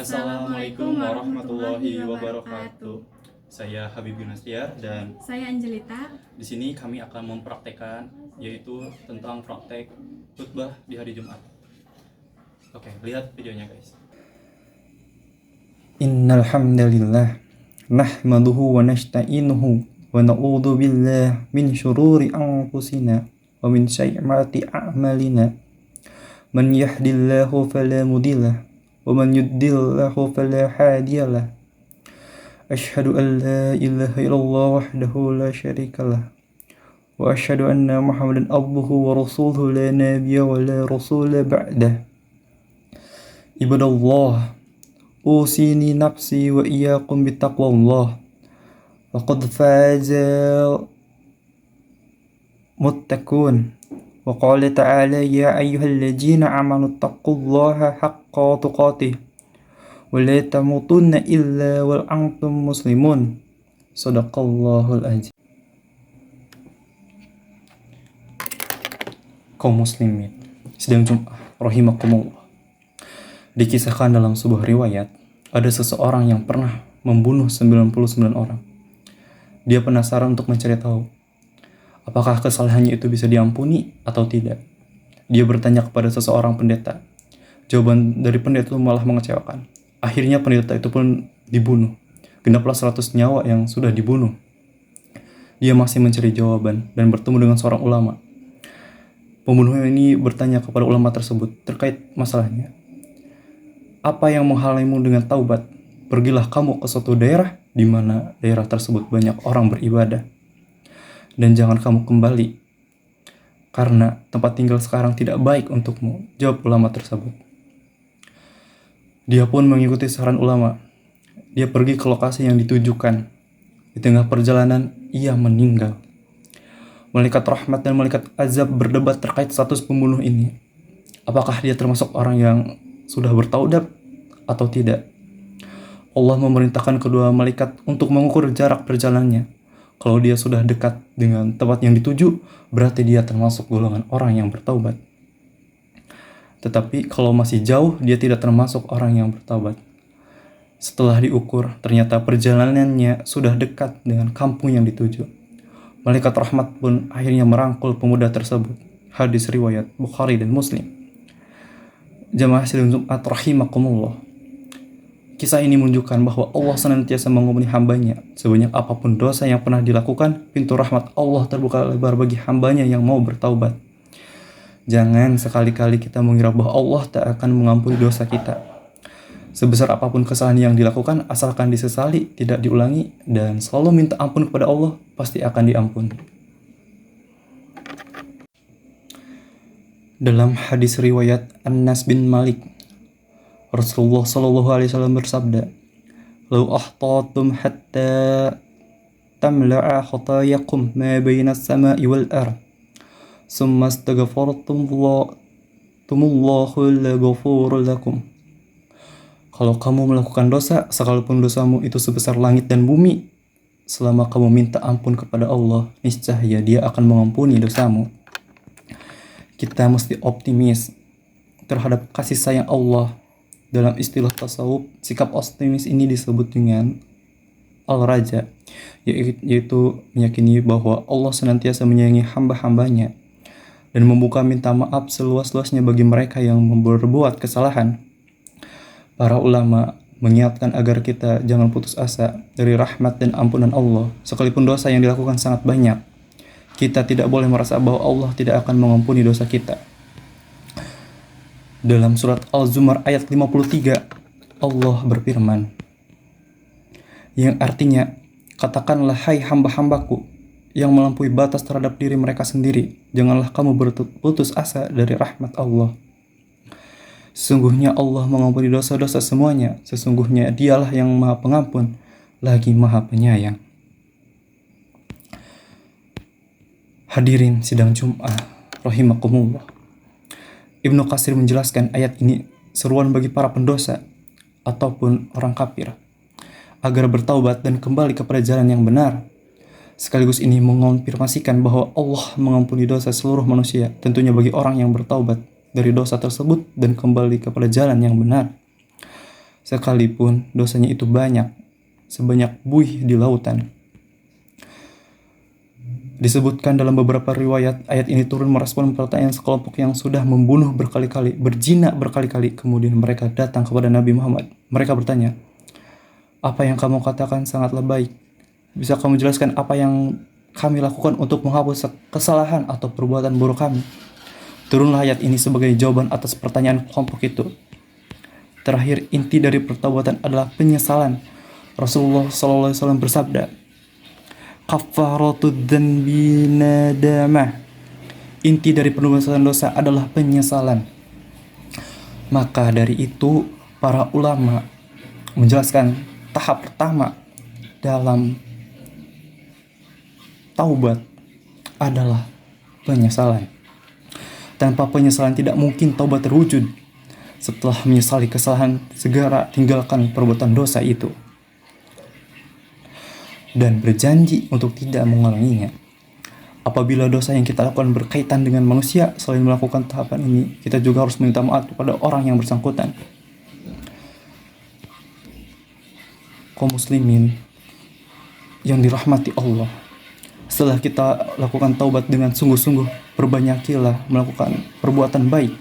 Assalamualaikum warahmatullahi wabarakatuh. Saya Habib Yunastiar dan saya Angelita. Di sini kami akan mempraktekkan yaitu tentang praktek khutbah di hari Jumat. Oke, lihat videonya guys. Innal hamdalillah nahmaduhu wa nasta'inuhu wa na'udzu billahi min syururi anfusina wa min sayyiati a'malina. Man yahdihillahu fala mudilla wa man yudlilhu fala hadiyalah. Asyhadu an la ilaha illallah wahdahu la syarikalah wa asyhadu anna Muhammadan abduhu wa rasuluhu la nabiyya wa la rasula ba'dah. Ibadallah, usini nafsi wa iyyakum bittaqwallah. Faqad faza muttaqun. Wa qala ta'ala ya ayyuhalladzina amanu taqullaha haqqa tuqatih wa la tamutunna illa wal antum muslimun. Shadaqallahul azim. Kaum muslimin sedang Jumat rahimakumullah. Dikisahkan dalam sebuah riwayat, ada seseorang yang pernah membunuh 99 orang. Dia penasaran untuk mencari tahu apakah kesalahannya itu bisa diampuni atau tidak. Dia bertanya kepada seseorang pendeta. Jawaban dari pendeta itu malah mengecewakan. Akhirnya pendeta itu pun dibunuh. Genaplah 100 nyawa yang sudah dibunuh. Dia masih mencari jawaban dan bertemu dengan seorang ulama. Pembunuh ini bertanya kepada ulama tersebut terkait masalahnya. Apa yang menghalangimu dengan taubat? Pergilah kamu ke suatu daerah di mana daerah tersebut banyak orang beribadah. Dan jangan kamu kembali, karena tempat tinggal sekarang tidak baik untukmu, jawab ulama tersebut. Dia pun mengikuti saran ulama. Dia pergi ke lokasi yang ditujukan. Di tengah perjalanan, ia meninggal. Malaikat rahmat dan malaikat azab berdebat terkait status pembunuh ini. Apakah dia termasuk orang yang sudah bertaubat atau tidak? Allah memerintahkan kedua malaikat untuk mengukur jarak perjalanannya. Kalau dia sudah dekat dengan tempat yang dituju, berarti dia termasuk golongan orang yang bertaubat. Tetapi kalau masih jauh, dia tidak termasuk orang yang bertaubat. Setelah diukur, ternyata perjalanannya sudah dekat dengan kampung yang dituju. Malaikat rahmat pun akhirnya merangkul pemuda tersebut. Hadis riwayat Bukhari dan Muslim. Jamaah sidang Jumat rahimakumullah. Kisah ini menunjukkan bahwa Allah senantiasa mengampuni hambanya. Sebanyak apapun dosa yang pernah dilakukan, pintu rahmat Allah terbuka lebar bagi hambanya yang mau bertaubat. Jangan sekali-kali kita mengira bahwa Allah tak akan mengampuni dosa kita. Sebesar apapun kesalahan yang dilakukan, asalkan disesali, tidak diulangi, dan selalu minta ampun kepada Allah, pasti akan diampuni. Dalam hadis riwayat Anas bin Malik, Rasulullah Shallallahu Alaihi Wasallam bersabda, "Lau ahtatum hatta tamla'a khatayakum ma baina as-sama'i wal ard, summa astaghfartumullahu laghafurul lakum." Kalau kamu melakukan dosa, sekalipun dosamu itu sebesar langit dan bumi, selama kamu minta ampun kepada Allah, niscaya Dia akan mengampuni dosamu. Kita mesti optimis terhadap kasih sayang Allah. Dalam istilah tasawuf, sikap optimis ini disebut dengan al-raja, yaitu meyakini bahwa Allah senantiasa menyayangi hamba-hambanya dan membuka minta maaf seluas-luasnya bagi mereka yang berbuat kesalahan. Para ulama mengingatkan agar kita jangan putus asa dari rahmat dan ampunan Allah, sekalipun dosa yang dilakukan sangat banyak. Kita tidak boleh merasa bahwa Allah tidak akan mengampuni dosa kita. Dalam surat Al-Zumar ayat 53, Allah berfirman, yang artinya, katakanlah hai hamba-hambaku yang melampaui batas terhadap diri mereka sendiri, janganlah kamu berputus asa dari rahmat Allah. Sesungguhnya Allah mengampuni dosa-dosa semuanya, sesungguhnya Dialah yang Maha Pengampun, lagi Maha Penyayang. Hadirin sidang Jumat rahimakumullah. Ibnu Katsir menjelaskan ayat ini seruan bagi para pendosa ataupun orang kafir agar bertaubat dan kembali kepada jalan yang benar. Sekaligus ini mengonfirmasikan bahwa Allah mengampuni dosa seluruh manusia, tentunya bagi orang yang bertaubat dari dosa tersebut dan kembali kepada jalan yang benar. sekalipun dosanya itu banyak, sebanyak buih di lautan. Disebutkan dalam beberapa riwayat, ayat ini turun merespon pertanyaan sekelompok yang sudah membunuh berkali-kali, berzina berkali-kali. Kemudian mereka datang kepada Nabi Muhammad. Mereka bertanya, "Apa yang kamu katakan sangatlah baik. Bisa kamu jelaskan apa yang kami lakukan untuk menghapus kesalahan atau perbuatan buruk kami?" Turunlah ayat ini sebagai jawaban atas pertanyaan kelompok itu. Terakhir, inti dari pertobatan adalah penyesalan. Rasulullah SAW bersabda, "Kafaratud dzanbi nadamah." Inti dari penubusan dosa adalah penyesalan. Maka dari itu, para ulama menjelaskan tahap pertama dalam taubat adalah penyesalan. Tanpa penyesalan tidak mungkin taubat terwujud. Setelah menyesali kesalahan, segera tinggalkan perbuatan dosa itu dan berjanji untuk tidak mengulanginya. Apabila dosa yang kita lakukan berkaitan dengan manusia, selain melakukan tahapan ini, kita juga harus minta maaf kepada orang yang bersangkutan. Kaum muslimin yang dirahmati Allah, setelah kita lakukan taubat dengan sungguh-sungguh, perbanyakilah melakukan perbuatan baik.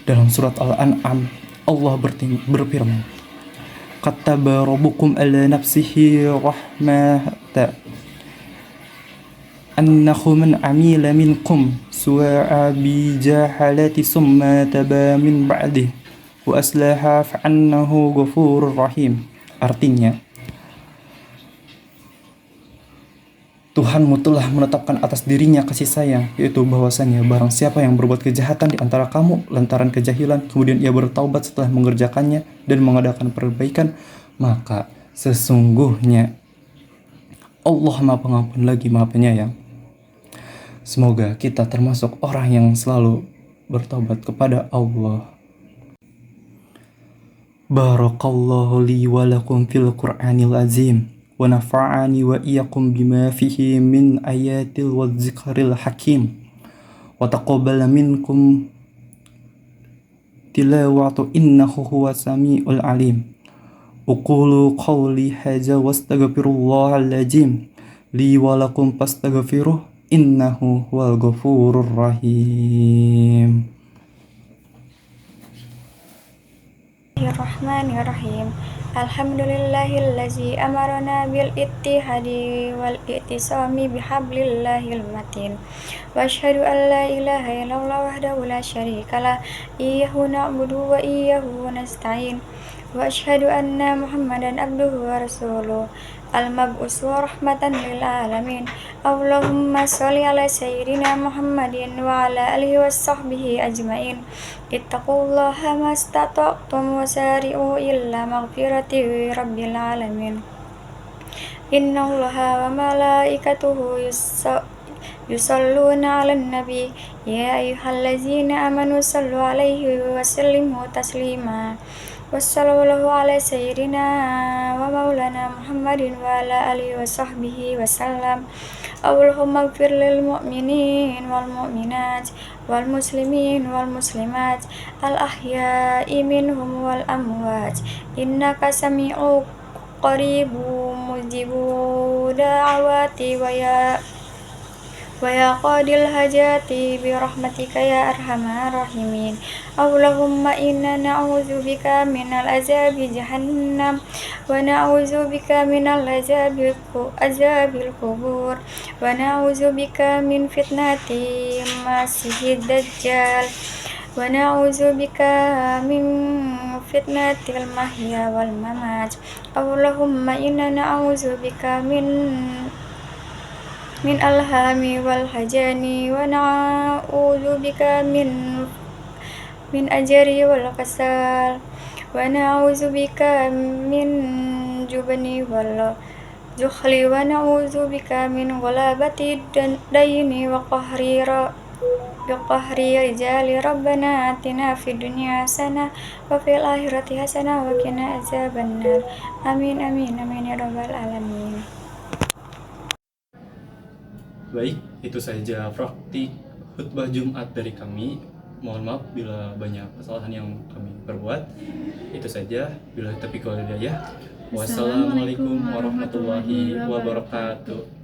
Dalam surat Al-An'am, Allah berfirman, "Kataba rabbukum ala nafsihi rahmata annahu man amila minkum suwa'a bi jahalati summa taba min ba'dih wa aslaha fa'annahu ghafurur rahim." Artinya, Tuhanmu telah menetapkan atas dirinya kasih sayang, yaitu bahwasannya barang siapa yang berbuat kejahatan di antara kamu lantaran kejahilan, kemudian ia bertaubat setelah mengerjakannya dan mengadakan perbaikan, maka sesungguhnya Allah Maha Pengampun lagi Maha Penyayang. Semoga kita termasuk orang yang selalu bertaubat kepada Allah. Barakallahu li wa lakum fil Qur'anil azim. Wa nafa'ani wa iyyakum bima fihi min ayatil wa dzikril hakim. Wa taqabbala minkum tilawatu innahu huwas samiul alim. Uqulu qawli hadza wastaghfirullahal azim li wa lakum fastaghfiruh innahu huwal ghafurur rahim. Bismillahirrahmanirrahim. Alhamdulillahillazi amarna bil ittihadi wal i'tisami bihablillahil matin. Wa asyhadu an la ilaha illallah wahdahu la syarikalah. Iyyahu na'budu wa iyyahu nasta'in. Wa asyhadu anna Muhammadan abduhu wa rasuluh. Al-mab'us wa rahmatan lil alamin. Allahumma sholli ala sayyidina Muhammadin wa ala alihi wa sahbihi ajmain. Ittaqullaha mastata'tum wa sari'u illa maghfirati rabbil alamin. Innallaha wa malaikatuhu yusalluna 'alan nabi ya ayyuhallazina amanu sallu 'alaihi wa sallimu taslima. Wassallallahu ala sayyidina wa maulana Muhammadin wa ala alihi wa sahbihi wa sallam. Allahumma ighfir lil mu'minin wal mu'minat wal muslimin wal muslimat al ahya'i minhum wal amwat innaka sami'u qaribu mujibu da'awati wa ya qadil hajati bi rahmatika ya arhamar rahimin. Allahumma inna na'udzubika minal azabi jahannam wa na'udzubika minal azabil kubur wa na'udzubika min fitnati masihid dajjal wa na'udzubika min fitnatil mahya wal mamat. Allahumma inna na'udzubika min alhami wal hajani wa na'udzubika min ajri wal kasal wa na'udzubika min jubni wal jukhli wa na'udzubika min ghalabati dayni wa qahri rijali. Rabbana atina fid dunya hasanah wa fil akhirati hasanah wa qina azabannar. Amin amin amin ya rabbal alamin. Baik, itu saja praktik khutbah Jumat dari kami. Mohon maaf bila banyak kesalahan yang kami perbuat. Itu saja. Bila taufiq wal hidayah. Wassalamualaikum warahmatullahi wabarakatuh.